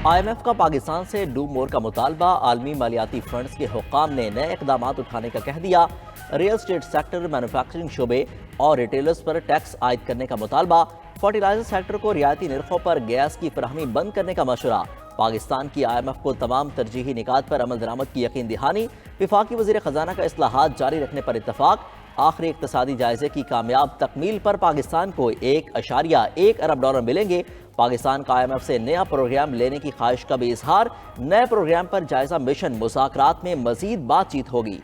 IMF का पाकिस्तान से do more का मुतालबा, आलमी मालियाती फंड्स के हुक्काम ने नए इकदाम उठाने का कह दिया। रियल स्टेट सेक्टर, मैन्युफैक्चरिंग शोबे और रिटेलर्स पर टैक्स आयद करने का मुतालबा। फर्टिलाइजर सेक्टर को रियायती निर्खों पर गैस की फराहमी बंद करने का मशवरा। पाकिस्तान की IMF को तमाम तरजीही निकात पर अमल दरामद की यकीन दहानी। वफाकी वज़ीर ख़जाना का इस्लाहात जारी रखने पर इत्तफाक। आखिरी इक़्तिसादी जायजे की कामयाब तकमील पर पाकिस्तान को $1.1 अरब मिलेंगे। पाकिस्तान का IMF से नया प्रोग्राम लेने की ख्वाहिश का भी इजहार। नए प्रोग्राम पर जायजा मिशन, मुज़ाकरात में मजीद बातचीत होगी।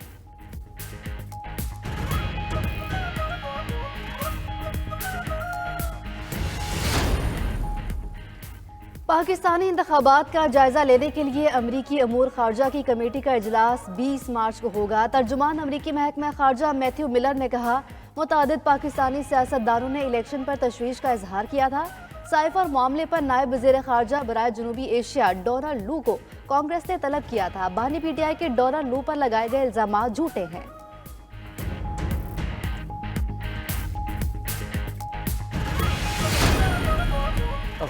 पाकिस्तानी इंतखाबात का जायजा लेने के लिए अमरीकी अमूर खारजा की कमेटी का इजलास 20 मार्च को होगा। तर्जुमान अमरीकी महकमा खारजा मैथ्यू मिलर ने कहा, मुतादिद पाकिस्तानी सियासतदानों ने इलेक्शन पर तशवीश का इजहार किया था। साइफर मामले पर नायब वज़ीर खारजा बराए जनूबी एशिया डोनाल्ड लू को कांग्रेस ने तलब किया था। बानी PTI के डोनाल्ड लू पर लगाए गए इल्जाम झूठे हैं।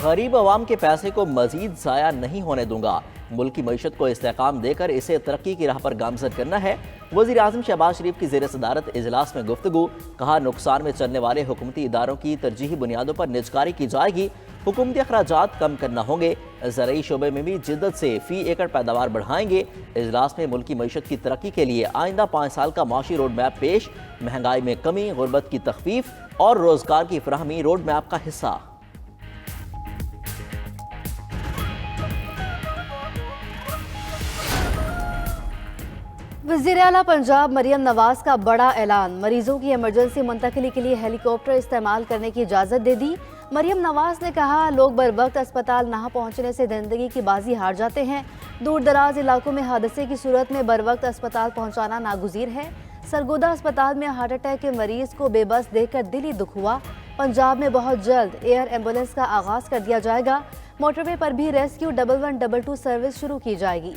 गरीब अवाम के पैसे को मजीद ज़ाया नहीं होने दूंगा। मुल्क की मईशत को इस्तेकाम देकर इसे तरक्की की राह पर गामजन करना है। वज़ीर आज़म शहबाज शरीफ की ज़ेर सदारत इजलास में गुफ्तगू। कहा, नुकसान में चलने वाले हुकूमती इदारों की तरजीही बुनियादों पर निजकारी की जाएगी। हुकूमती अखराजात कम करना होंगे। ज़रई शोबे में भी जिद्दत से फ़ी एकड़ पैदावार बढ़ाएंगे। इजलास में मुल्क की मईशत की तरक्की के लिए आइंदा 5 साल का माशी रोड मैप पेश। महंगाई में कमी, गुर्बत की तखफीफ और रोज़गार की फराहमी रोड मैप का हिस्सा। वज़ीर आला पंजाब मरियम नवाज का बड़ा ऐलान। मरीजों की इमरजेंसी मुंतकिली के लिए हेलीकॉप्टर इस्तेमाल करने की इजाज़त दे दी। मरियम नवाज ने कहा, लोग बर वक्त अस्पताल ना पहुंचने से जिंदगी की बाजी हार जाते हैं। दूर दराज इलाकों में हादसे की सूरत में बर वक्त अस्पताल पहुंचाना नागुज़ीर है। सरगोदा अस्पताल में हार्ट अटैक के मरीज को बेबस देखकर दिली दुख हुआ। पंजाब में बहुत जल्द एयर एम्बुलेंस का आगाज कर दिया जाएगा। मोटरवे पर भी रेस्क्यू 1122 सर्विस शुरू की जाएगी।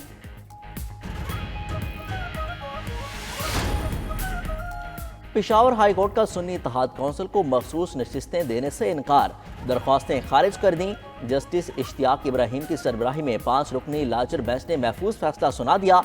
पेशावर हाई कोर्ट का सुन्नी इत्तेहाद कौंसिल को मखसूस नशिस्तें देने से इनकार। दरख्वास्तें खारिज कर दी। जस्टिस इश्तियाक इब्राहिम की सरबराही में 5 रुकनी लार्जर बेंच ने महफूज फैसला सुना दिया।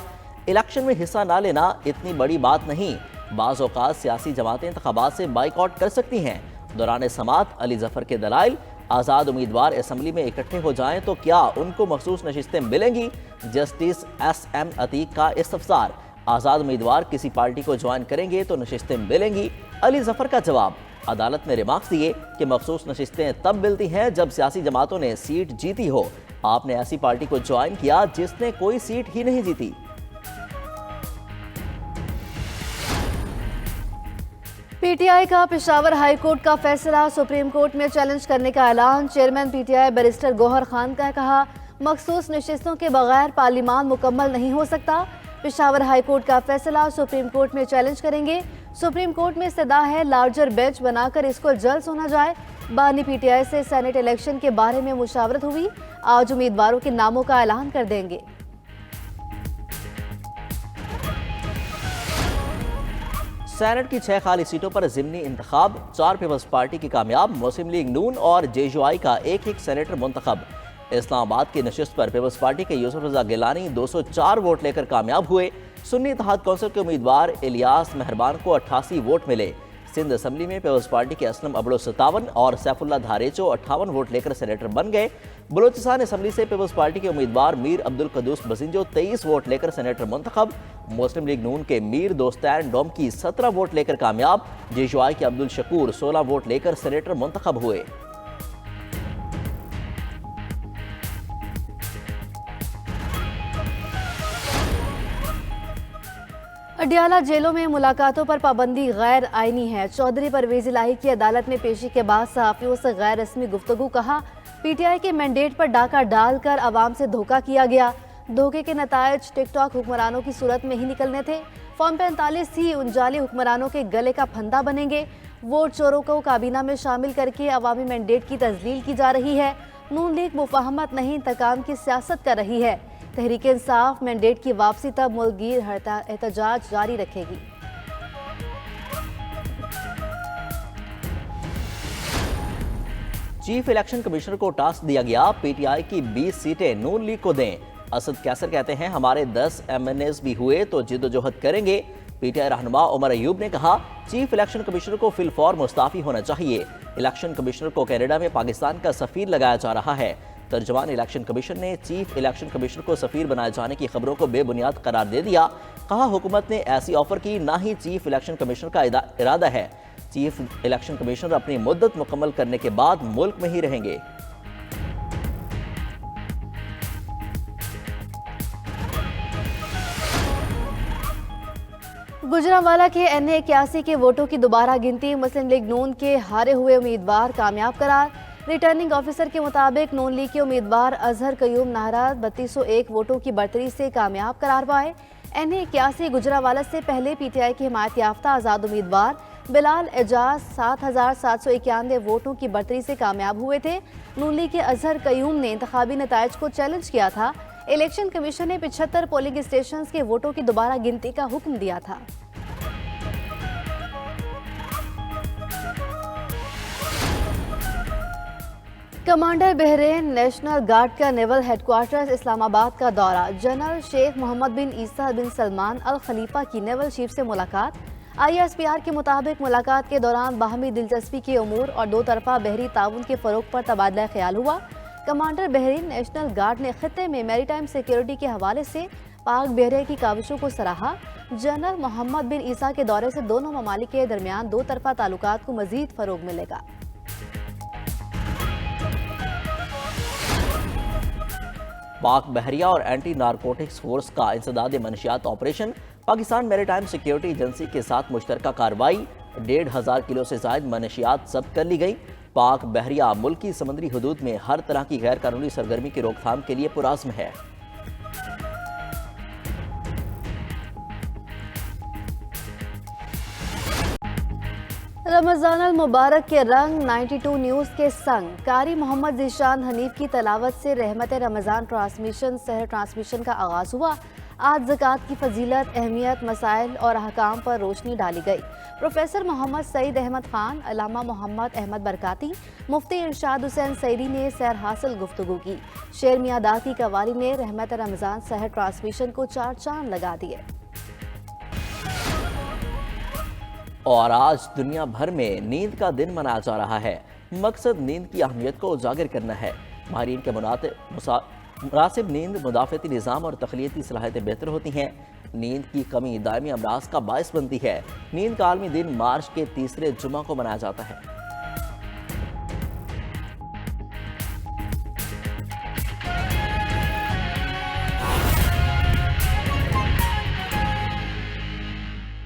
इलेक्शन में हिस्सा ना लेना इतनी बड़ी बात नहीं। बाज़ औक़ात सियासी जमातें इंतखाबात से बाइकआउट कर सकती हैं। दौरान समात अली जफर के दलाइल, आज़ाद उम्मीदवार असम्बली में इकट्ठे हो जाएं तो क्या उनको मखसूस नशिस्तें मिलेंगी? जस्टिस SM अतीक का इस्तफसार। आज़ाद उम्मीदवार किसी पार्टी को ज्वाइन करेंगे तो नशिस्तें मिलेंगी। अली जफर का जवाब। अदालत ने रिमार्क्स दिए कि मखसूस नशिस्तें तब मिलती हैं जब सियासी जमातों ने सीट जीती हो। आपने ऐसी पार्टी को ज्वाइन किया जिसने कोई सीट ही नहीं जीती। PTI का पेशावर हाई कोर्ट का फैसला सुप्रीम कोर्ट में चैलेंज करने का ऐलान। Chairman PTI barrister Gohar Khan का कहा, मखसूस नशिस्तों के बगैर पार्लिमान मुकम्मल नहीं हो सकता। पेशावर हाई कोर्ट का फैसला सुप्रीम कोर्ट में चैलेंज करेंगे। सुप्रीम कोर्ट में इस्तदा है लार्जर बेंच बनाकर इसको जल्द सुना जाए। बानी PTI से सेनेट इलेक्शन के बारे में मुशावरत हुई। आज उम्मीदवारों के नामों का ऐलान कर देंगे। सेनेट की 6 खाली सीटों पर ज़िमनी इंतखाब। 4 पीपल्स पार्टी की कामयाब। मुस्लिम लीग नून और JUI का एक सेनेटर मुंतखब। इस्लामाबाद की नशिस्त पर पीपल्स पार्टी के यूसुफ रजा गिलानी 204 वोट लेकर कामयाब हुए। सुन्नी इत्तेहाद कौंसिल के उम्मीदवार इलियास मेहरबान को 88 वोट मिले। सिंध असम्बली में पीपल्स पार्टी के असलम अबड़ो 57 और सैफुल्ला धारेचो 58 वोट लेकर सेनेटर बन गए। बलोचिस्तान असम्बली से पीपल्स पार्टी के उम्मीदवार मीर अब्दुल कदूस बसिंजो 23 वोट लेकर सेनेटर मुंतखब। मुस्लिम लीग नून के मीर दोस्तान डोमकी 17 वोट लेकर कामयाब। JUI के अब्दुल शकूर 16 वोट लेकर सेनेटर मुंतखब हुए। अडियाला जेलों में मुलाकातों पर पाबंदी गैर आईनी है। चौधरी परवेज इलाही की अदालत में पेशी के बाद सहाफ़ियों से गैर रस्मी गुफ्तगू। कहा, PTI के मैंडेट पर डाका डालकर आवाम से धोखा किया गया। धोखे के नतायज टिकटॉक हुक्मरानों की सूरत में ही निकलने थे। फॉर्म 45 ही उन जाली हुक्मरानों के गले का फंदा बनेंगे। वोट चोरों को काबीना में शामिल करके अवामी मैंडेट की तजलील की जा रही है। नून लीग मुफाहमत नहीं इंतकाम की सियासत कर रही है। तहरीक इंसाफ मैंडेट की वापसी तक मुल्कगीर एहतजाज जारी रखेगी। चीफ इलेक्शन कमिश्नर को टास्क दिया गया, पीटीआई की 20 सीटें नून लीग को दें। असद कैसर कहते हैं, हमारे 10 एमएनएस भी हुए तो जिद्दोजहद करेंगे। पीटीआई रहनुमा उमर अयूब ने कहा, चीफ इलेक्शन कमिश्नर को फिलफौर मुस्ताफी होना चाहिए। इलेक्शन कमिश्नर को कनाडा में पाकिस्तान का सफीर लगाया जा रहा है। तर्जमान इलेक्शन कमीशन ने चीफ इलेक्शन कमिश्नर को सफीर बनाए जाने की खबरों को बेबुनियाद करार दे दिया। कहा, हुकूमत ने ऐसी ऑफर की, ना ही चीफ इलेक्शन कमिश्नर का इरादा है। चीफ इलेक्शन कमिश्नर अपनी मुद्दत मुकम्मल करने के बाद मुल्क में ही रहेंगे। गुजरांवाला के NA81 के वोटों की दोबारा गिनती, मुस्लिम लीग नून के हारे हुए उम्मीदवार कामयाब करार। रिटर्निंग ऑफिसर के मुताबिक नून लीग के उम्मीदवार अजहर कयूम नाहरा 3201 वोटों की बढ़तरी से कामयाब करार पाए। NA81 गुजरांवाला से पहले पीटीआई के हिमायत याफ्ता आज़ाद उम्मीदवार बिलाल एजाज 7791 वोटों की बढ़तरी से कामयाब हुए थे। नून लीग के अजहर कयूम ने इंतखाबी नताइज को चैलेंज किया था। इलेक्शन कमीशन ने 75 पोलिंग स्टेशन के वोटों की दोबारा गिनती का हुक्म दिया था। कमांडर बहरीन नेशनल गार्ड का नेवल हेडक्वार्टर्स इस्लामाबाद का दौरा। जनरल शेख मोहम्मद बिन ईसा बिन सलमान अल खलीफा की नेवल चीफ से मुलाकात। ISPR के मुताबिक मुलाकात के दौरान बाहमी दिलचस्पी के उमूर और दो तरफा बहरी ताउन के फरोग पर तबादला ख्याल हुआ। कमांडर बहरीन नेशनल गार्ड ने खित्ते में मैरीटाइम सिक्योरिटी के हवाले से पाक बहरिया की काविशों को सराहा। जनरल मोहम्मद बिन ईसा के दौरे से दोनों ममालिक के दरमियान दो तरफा ताल्लुकात को मजीद फरोग मिलेगा। पाक बहरिया और एंटी नारकोटिक्स फोर्स का इंसदाद मनशियात operation. Pakistan maritime security agency के साथ मुश्तरका कार्रवाई। 1500 किलो से जायद मनशियात जब्त कर ली गई। पाक बहरिया मुल्क की समुद्री हदूद में हर तरह की गैर कानूनी सरगर्मी की रोकथाम के लिए पुराज़्म है। रमज़ान अल मुबारक के रंग 92 न्यूज़ के संग कारी मोहम्मद ज़ीशान हनीफ की तलावत से रहमत रमज़ान ट्रांसमिशन सहर ट्रांसमिशन का आगाज़ हुआ। आज ज़कात की फजीलत, अहमियत, मसाइल और अहकाम पर रोशनी डाली गई। प्रोफेसर मोहम्मद सईद अहमद खान, अल्लामा मोहम्मद अहमद बरकाती, मुफ्ती इरशाद हुसैन सईदी ने सैर हासिल गुफ्तगू की। शेर मियां दाती कवाली ने रहमत रमज़ान सहर ट्रांसमिशन को 4 चांद लगा दिए। और आज दुनिया भर में नींद का दिन मनाया जा रहा है। मकसद नींद की अहमियत को उजागर करना है। माहिरीन के मुनासिब नींद मुदाफ़ती निज़ाम और तख्लीकी सलाहियतें बेहतर होती हैं। नींद की कमी दायमी अमराज का बायस बनती है। नींद का आलमी दिन मार्च के तीसरे जुमा को मनाया जाता है।